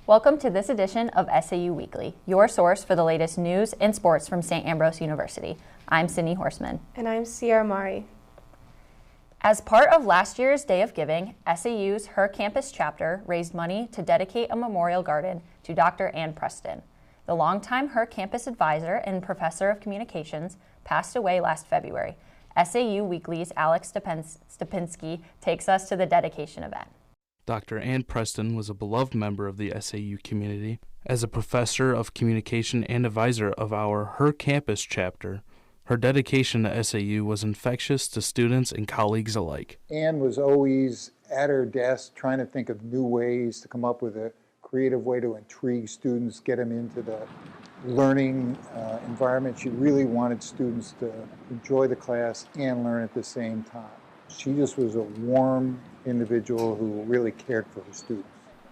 Welcome to this edition of SAU Weekly, your source for the latest news and sports from St. Ambrose University. I'm Sydney Horseman. And I'm Sierra Mari. As part of last year's Day of Giving, SAU's Her Campus chapter raised money to dedicate a memorial garden to Dr. Ann Preston. The longtime Her Campus advisor and professor of communications passed away last February. SAU Weekly's Alex Stepinski takes us to the dedication event. Dr. Ann Preston was a beloved member of the SAU community. As a professor of communication and advisor of our Her Campus chapter, her dedication to SAU was infectious to students and colleagues alike. Ann was always at her desk trying to think of new ways to come up with a creative way to intrigue students, get them into the learning environment. She really wanted students to enjoy the class and learn at the same time. She just was a warm individual who really cared for her students.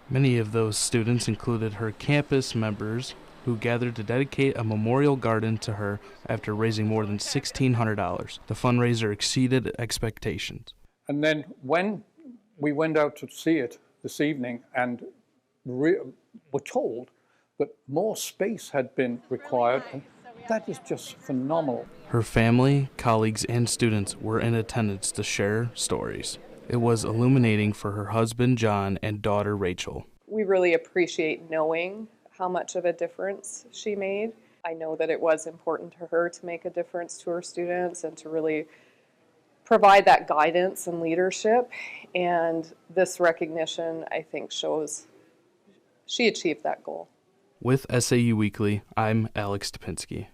Many of those students included her campus members who gathered to dedicate a memorial garden to her after raising more than $1,600. The fundraiser exceeded expectations. And then when we went out to see it this evening and were told that more space had been required, that is just phenomenal. Her family, colleagues, and students were in attendance to share stories. It was illuminating for her husband, John, and daughter, Rachel. We really appreciate knowing how much of a difference she made. I know that it was important to her to make a difference to her students and to really provide that guidance and leadership. And this recognition, I think, shows she achieved that goal. With SAU Weekly, I'm Alex Stepinski.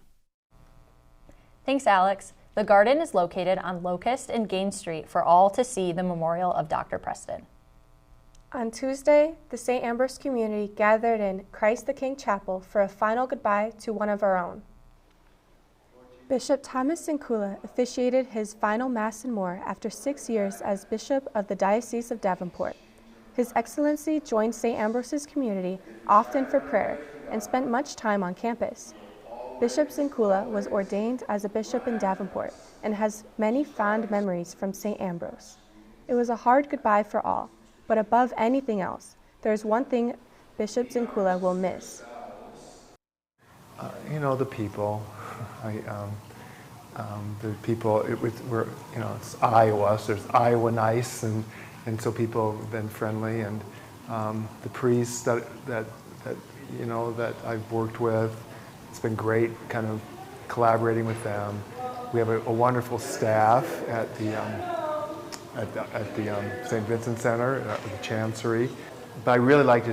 Thanks, Alex. The garden is located on Locust and Gain Street for all to see the memorial of Dr. Preston. On Tuesday, the St. Ambrose community gathered in Christ the King Chapel for a final goodbye to one of our own. Bishop Thomas Sinkula officiated his final Mass and more after 6 years as Bishop of the Diocese of Davenport. His Excellency joined St. Ambrose's community often for prayer and spent much time on campus. Bishop Sinkula was ordained as a bishop in Davenport and has many fond memories from St. Ambrose. It was a hard goodbye for all, but above anything else, there is one thing Bishop Sinkula will miss. The people. The people. It's Iowa, so there's Iowa nice, and so people have been friendly, and the priests that I've worked with. It's been great kind of collaborating with them. We have a wonderful staff at the St. Vincent Center, at the Chancery. But I really like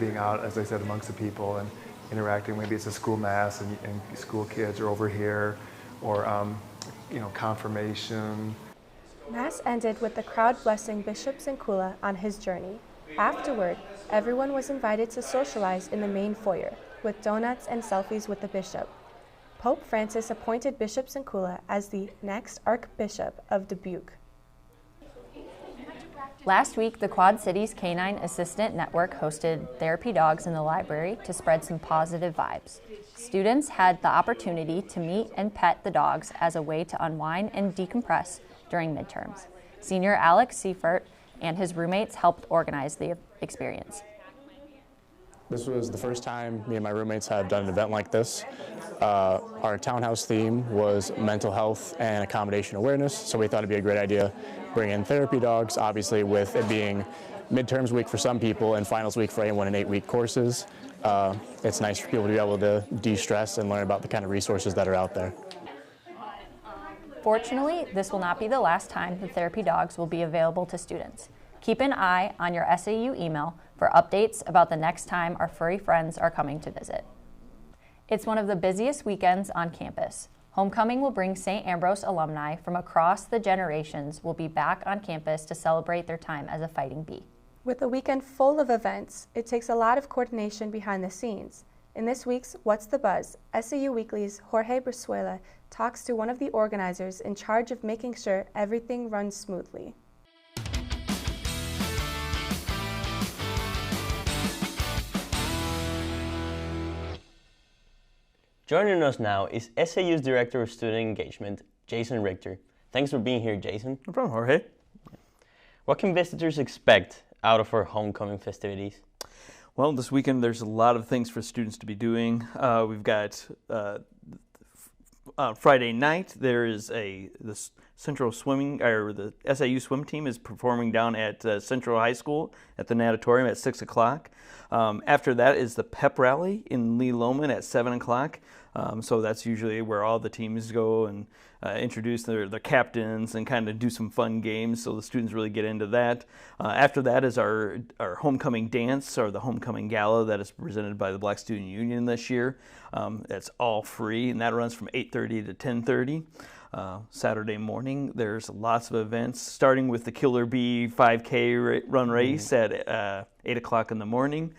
being out, as I said, amongst the people and interacting. Maybe it's a school mass and school kids are over here, or confirmation. Mass ended with the crowd blessing Bishop Sinkula on his journey. Afterward, everyone was invited to socialize in the main foyer, with donuts and selfies with the bishop. Pope Francis appointed Bishop Sinkula as the next Archbishop of Dubuque. Last week, the Quad Cities Canine Assistant Network hosted therapy dogs in the library to spread some positive vibes. Students had the opportunity to meet and pet the dogs as a way to unwind and decompress during midterms. Senior Alex Seifert and his roommates helped organize the experience. This was the first time me and my roommates had done an event like this. Our townhouse theme was mental health and accommodation awareness, so we thought it'd be a great idea bring in therapy dogs, obviously with it being midterms week for some people and finals week for anyone in 8-week courses. It's nice for people to be able to de-stress and learn about the kind of resources that are out there. Fortunately, this will not be the last time the therapy dogs will be available to students. Keep an eye on your SAU email for updates about the next time our furry friends are coming to visit. It's one of the busiest weekends on campus. Homecoming will bring St. Ambrose alumni from across the generations will be back on campus to celebrate their time as a Fighting Bee. With a weekend full of events, it takes a lot of coordination behind the scenes. In this week's What's the Buzz, SAU Weekly's Jorge Brizuela talks to one of the organizers in charge of making sure everything runs smoothly. Joining us now is SAU's Director of Student Engagement, Jason Richter. Thanks for being here, Jason. No problem, Jorge. What can visitors expect out of our homecoming festivities? Well, this weekend there's a lot of things for students to be doing. We've got Friday night there is the Central Swimming, or the SAU swim team is performing down at Central High School at the Natatorium at 6 o'clock. After that is the pep rally in Lee Loman at 7 o'clock. So that's usually where all the teams go and introduce their captains and kind of do some fun games, so the students really get into that. After that is our homecoming dance, or the homecoming gala, that is presented by the Black Student Union this year. That's all free, and that runs from 8:30 to 10:30. Saturday morning, there's lots of events, starting with the Killer Bee 5K run race at 8 o'clock in the morning,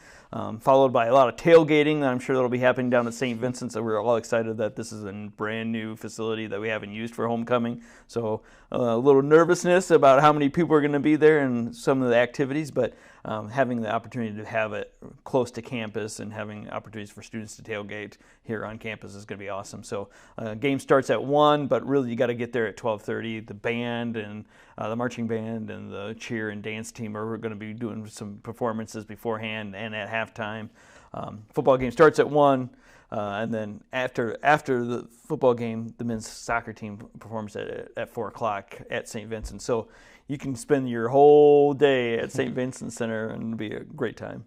followed by a lot of tailgating that I'm sure that'll be happening down at St. Vincent's. So we're all excited that this is a brand new facility that we haven't used for homecoming. So a little nervousness about how many people are going to be there and some of the activities, but having the opportunity to have it close to campus and having opportunities for students to tailgate here on campus is going to be awesome. So game starts at 1, but really you got to get there at 12:30. The band and the marching band and the cheer and dance team are going to be doing some performances beforehand and at halftime. Football game starts at 1. And then after the football game, the men's soccer team performs at 4 o'clock at St. Vincent. So you can spend your whole day at St. Vincent Center and it'll be a great time.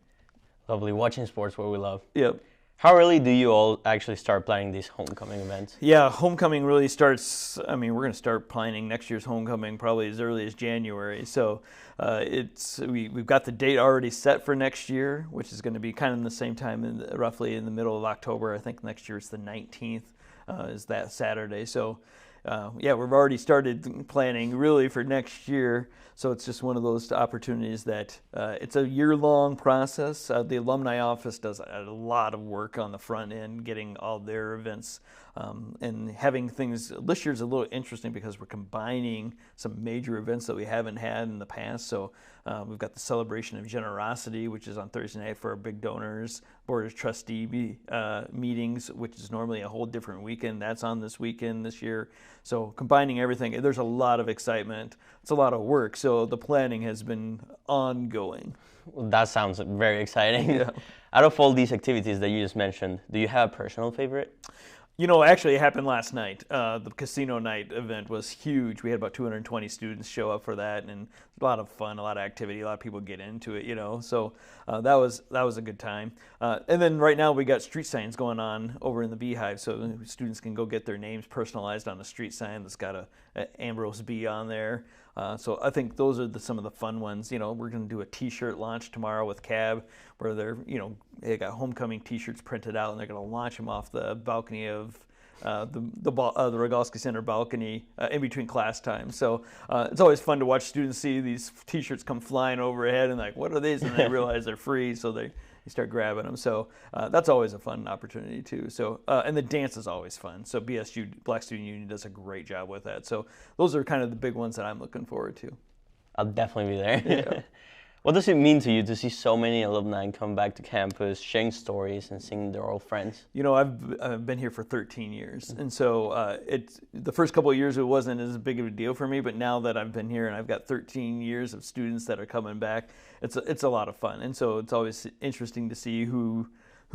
Lovely. Watching sports, what we love. Yep. How early do you all actually start planning these homecoming events? Yeah, homecoming really starts, we're going to start planning next year's homecoming probably as early as January. So we've got the date already set for next year, which is going to be kind of in the same time, roughly in the middle of October. I think next year it's the 19th, is that Saturday. So we've already started planning really for next year. So it's just one of those opportunities that it's a year-long process. The alumni office does a lot of work on the front end, getting all their events and having things. This year's a little interesting because we're combining some major events that we haven't had in the past. So we've got the Celebration of Generosity, which is on Thursday night for our big donors. Board of Trustee meetings, which is normally a whole different weekend. That's on this weekend this year. So combining everything, there's a lot of excitement. It's a lot of work. So the planning has been ongoing. Well, that sounds very exciting. Yeah. Out of all these activities that you just mentioned, do you have a personal favorite? Actually it happened last night. The casino night event was huge. We had about 220 students show up for that, and a lot of fun, a lot of activity, a lot of people get into it, So that was a good time. And then right now we got street signs going on over in the Beehive, so students can go get their names personalized on a street sign that's got a Ambrose Bee on there. So I think those are some of the fun ones. We're going to do a T-shirt launch tomorrow with CAB, where they got homecoming T-shirts printed out, and they're going to launch them off the balcony of the Rogalski Center balcony in between class time. So it's always fun to watch students see these T-shirts come flying overhead and like, what are these? And they realize they're free, so they start grabbing them. So that's always a fun opportunity too. So and the dance is always fun. So BSU, Black Student Union, does a great job with that. So those are kind of the big ones that I'm looking forward to. I'll definitely be there. Yeah. What does it mean to you to see so many alumni come back to campus, sharing stories and seeing their old friends? I've been here for 13 years, and so the first couple of years it wasn't as big of a deal for me, but now that I've been here and I've got 13 years of students that are coming back, it's a lot of fun, and so it's always interesting to see who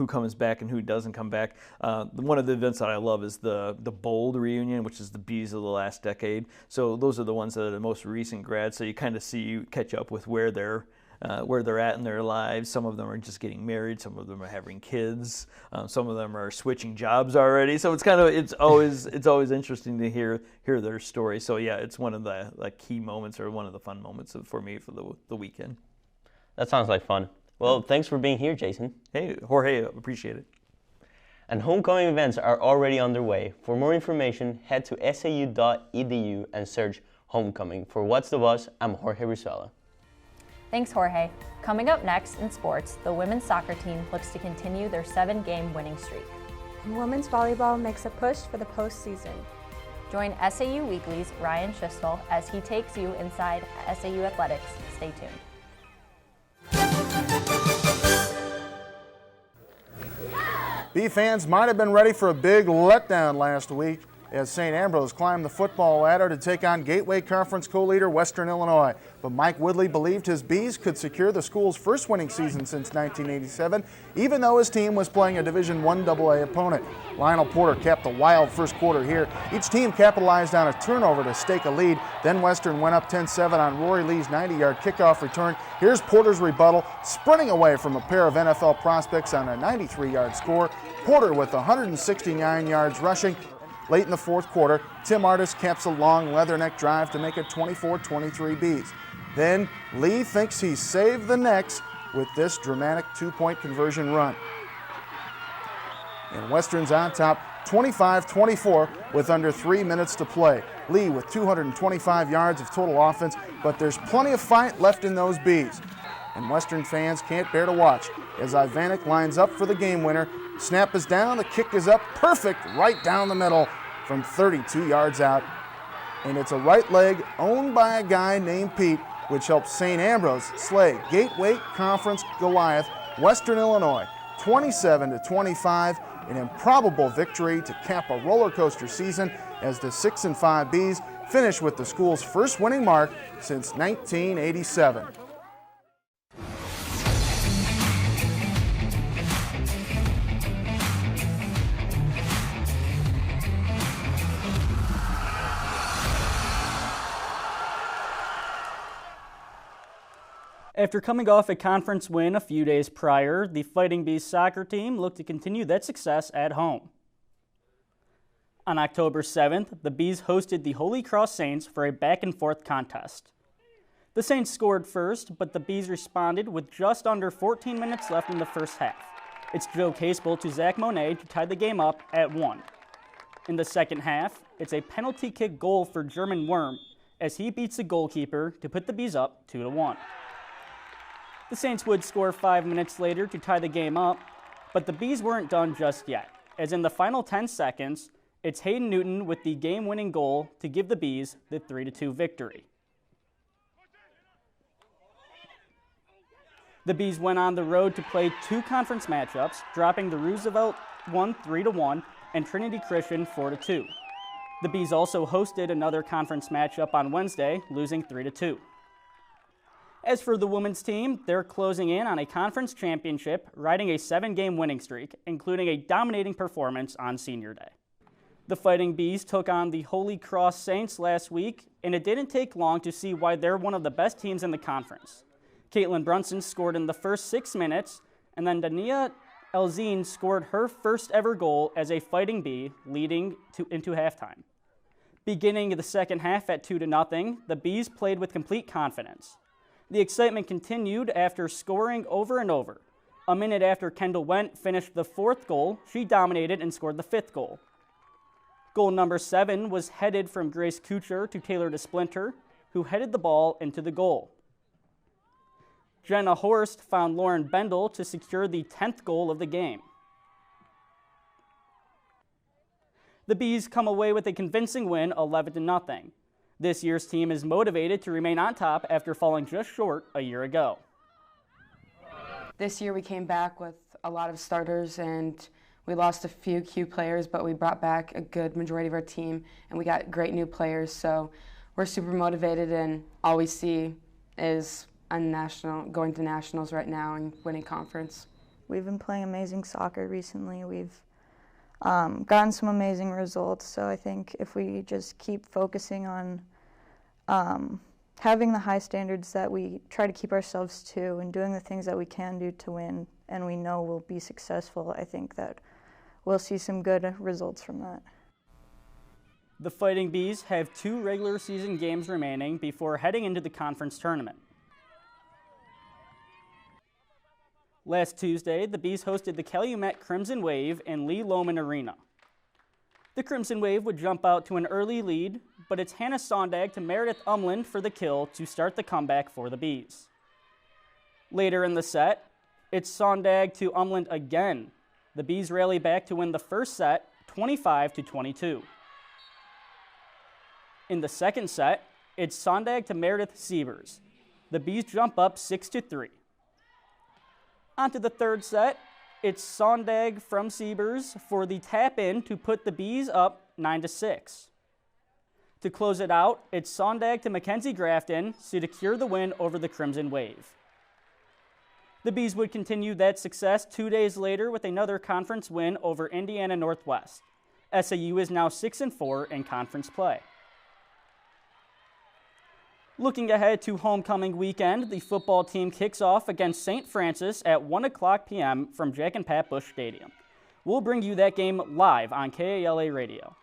comes back and who doesn't come back. One of the events that I love is the Bold reunion, which is the Bees of the last decade. So those are the ones that are the most recent grads. So you kind of catch up with where they're at in their lives. Some of them are just getting married. Some of them are having kids. Some of them are switching jobs already. So it's always interesting to hear their story. So yeah, it's one of the key moments, or one of the fun moments for me for the weekend. That sounds like fun. Well, thanks for being here, Jason. Hey, Jorge, appreciate it. And homecoming events are already underway. For more information, head to SAU.edu and search homecoming. For What's the Buzz, I'm Jorge Brizuela. Thanks, Jorge. Coming up next in sports, the women's soccer team looks to continue their 7-game winning streak. And women's volleyball makes a push for the postseason. Join SAU Weekly's Ryan Schistel as he takes you inside SAU athletics. Stay tuned. Bee fans might have been ready for a big letdown last week as St. Ambrose climbed the football ladder to take on Gateway Conference co-leader Western Illinois. But Mike Woodley believed his Bees could secure the school's first winning season since 1987, even though his team was playing a Division I AA opponent. Lionel Porter kept a wild first quarter here. Each team capitalized on a turnover to stake a lead. Then Western went up 10-7 on Rory Lee's 90-yard kickoff return. Here's Porter's rebuttal, sprinting away from a pair of NFL prospects on a 93-yard score. Porter with 169 yards rushing. Late in the fourth quarter, Tim Artis caps a long leatherneck drive to make it 24-23 Bees. Then Lee thinks he's saved the Necks with this dramatic two-point conversion run. And Western's on top 25-24 with under 3 minutes to play. Lee with 225 yards of total offense, but there's plenty of fight left in those Bees. And Western fans can't bear to watch as Ivanek lines up for the game winner. Snap is down, the kick is up, perfect, right down the middle from 32 yards out. And it's a right leg owned by a guy named Pete, which helps St. Ambrose slay Gateway Conference Goliath, Western Illinois, 27-25, an improbable victory to cap a roller coaster season as the 6-5 Bees finish with the school's first winning mark since 1987. After coming off a conference win a few days prior, the Fighting Bees soccer team looked to continue that success at home. On October 7th, the Bees hosted the Holy Cross Saints for a back-and-forth contest. The Saints scored first, but the Bees responded with just under 14 minutes left in the first half. It's Joe Casebolt to Zach Monet to tie the game up at 1. In the second half, it's a penalty kick goal for German Worm as he beats the goalkeeper to put the Bees up 2-1. The Saints would score 5 minutes later to tie the game up, but the Bees weren't done just yet, as in the final 10 seconds, it's Hayden Newton with the game-winning goal to give the Bees the 3-2 victory. The Bees went on the road to play 2 conference matchups, dropping the Roosevelt one 3-1 and Trinity Christian 4-2. The Bees also hosted another conference matchup on Wednesday, losing 3-2. As for the women's team, they're closing in on a conference championship, riding a 7-game winning streak, including a dominating performance on Senior Day. The Fighting Bees took on the Holy Cross Saints last week, and it didn't take long to see why they're one of the best teams in the conference. Caitlin Brunson scored in the first 6 minutes, and then Dania Elzine scored her first ever goal as a Fighting Bee, leading into halftime. Beginning the second half at 2-0, the Bees played with complete confidence. The excitement continued after scoring over and over. A minute after Kendall Wendt finished the 4th goal, she dominated and scored the 5th goal. Goal number 7 was headed from Grace Kuchar to Taylor DeSplinter, who headed the ball into the goal. Jenna Horst found Lauren Bendel to secure the 10th goal of the game. The Bees come away with a convincing win, 11-0. This year's team is motivated to remain on top after falling just short a year ago. This year we came back with a lot of starters and we lost a few key players, but we brought back a good majority of our team and we got great new players. So we're super motivated and all we see is going to nationals right now and winning conference. We've been playing amazing soccer recently. We've gotten some amazing results. So I think if we just keep focusing on having the high standards that we try to keep ourselves to and doing the things that we can do to win and we know we'll be successful, I think that we'll see some good results from that. The Fighting Bees have 2 regular season games remaining before heading into the conference tournament. Last Tuesday, the Bees hosted the Calumet Crimson Wave in Lee Lohman Arena. The Crimson Wave would jump out to an early lead, but it's Hannah Sondag to Meredith Umland for the kill to start the comeback for the Bees. Later in the set, it's Sondag to Umland again. The Bees rally back to win the first set, 25-22. In the second set, it's Sondag to Meredith Siebers. The Bees jump up 6-3. On to the third set, it's Sondag from Siebers for the tap-in to put the Bees up 9-6. To close it out, it's Sondag to Mackenzie Grafton to secure the win over the Crimson Wave. The Bees would continue that success 2 days later with another conference win over Indiana Northwest. SAU is now 6-4 in conference play. Looking ahead to homecoming weekend, the football team kicks off against St. Francis at 1 o'clock p.m. from Jack and Pat Bush Stadium. We'll bring you that game live on KALA Radio.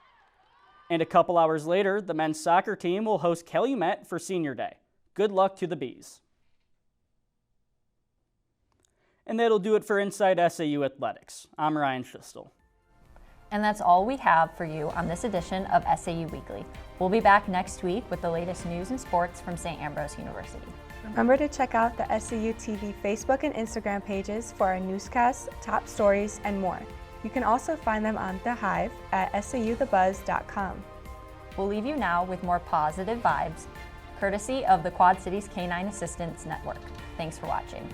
And a couple hours later, the men's soccer team will host Calumet for Senior Day. Good luck to the Bees. And that'll do it for Inside SAU Athletics. I'm Ryan Schistel. And that's all we have for you on this edition of SAU Weekly. We'll be back next week with the latest news and sports from St. Ambrose University. Remember to check out the SAUtv Facebook and Instagram pages for our newscasts, top stories, and more. You can also find them on The Hive at SAUthebuzz.com. We'll leave you now with more positive vibes, courtesy of the Quad Cities Canine Assistance Network. Thanks for watching.